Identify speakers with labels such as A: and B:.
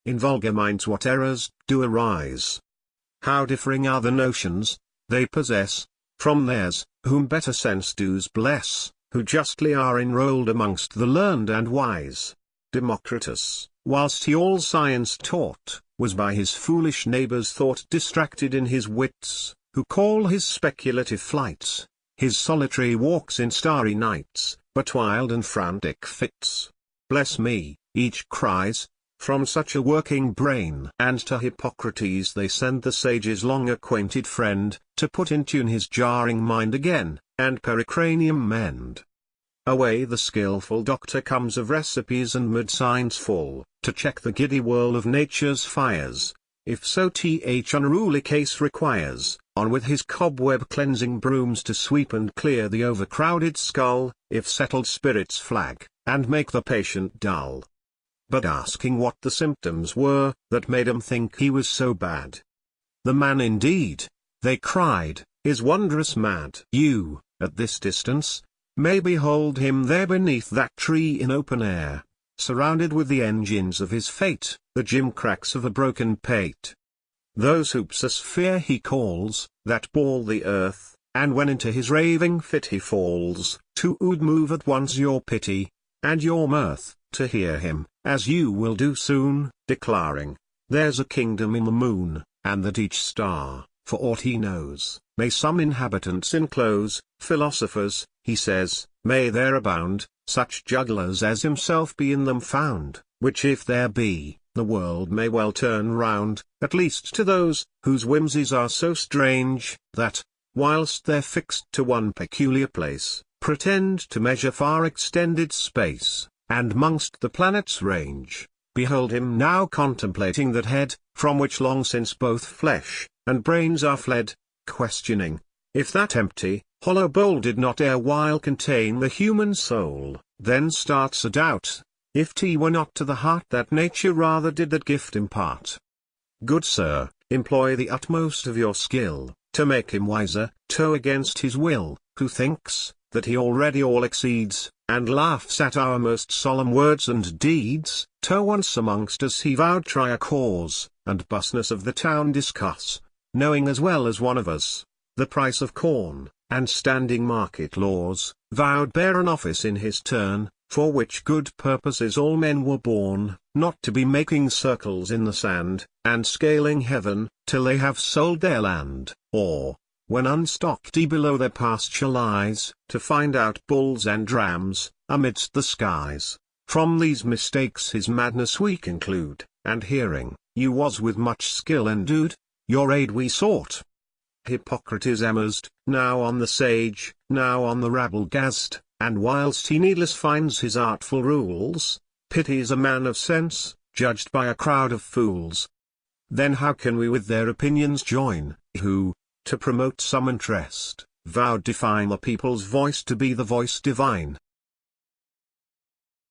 A: in vulgar minds what errors do arise. How differing are the notions they possess from theirs, whom better sense does bless, who justly are enrolled amongst the learned and wise. Democritus, whilst he all science taught, was by his foolish neighbours thought distracted in his wits, who call his speculative flights, his solitary walks in starry nights, but wild and frantic fits. Bless me, each cries, from such a working brain. And to Hippocrates they send the sage's long-acquainted friend, to put in tune his jarring mind again, and pericranium mend. Away the skilful doctor comes of recipes and medicines full, to check the giddy whirl of nature's fires, if so th unruly case requires, on with his cobweb-cleansing brooms to sweep and clear the overcrowded skull, if settled spirits flag, and make the patient dull. But asking what the symptoms were, that made 'em think he was so bad. The man indeed, they cried, is wondrous mad. You, at this distance, may behold him there beneath that tree in open air, surrounded with the engines of his fate, the gimcracks of a broken pate. Those hoops a sphere he calls, that ball the earth, and when into his raving fit he falls, to would move at once your pity, and your mirth, to hear him, as you will do soon, declaring, there's a kingdom in the moon, and that each star, for aught he knows, may some inhabitants enclose. Philosophers, he says, may there abound, such jugglers as himself be in them found, which if there be, the world may well turn round, at least to those, whose whimsies are so strange, that, whilst they're fixed to one peculiar place, pretend to measure far extended space, and mongst the planets range. Behold him now contemplating that head, from which long since both flesh and brains are fled, questioning, if that empty, hollow bowl did not erewhile contain the human soul, then starts a doubt, if 't were not to the heart that nature rather did that gift impart. Good sir, employ the utmost of your skill, to make him wiser, to against his will, who thinks, that he already all exceeds, and laughs at our most solemn words and deeds, to once amongst us he vowed try a cause, and busness of the town discuss, knowing as well as one of us, the price of corn, and standing market laws, vowed bear an office in his turn, for which good purposes all men were born, not to be making circles in the sand, and scaling heaven, till they have sold their land, or, when unstocked below their pasture lies, to find out bulls and rams, amidst the skies. From these mistakes his madness we conclude, and hearing, you was with much skill endued, your aid we sought. Hippocrates amazed, now on the sage, now on the rabble gazed, and whilst he needless finds his artful rules, pities a man of sense, judged by a crowd of fools. Then how can we with their opinions join, who, to promote some interest, vowed define the people's voice to be the voice divine?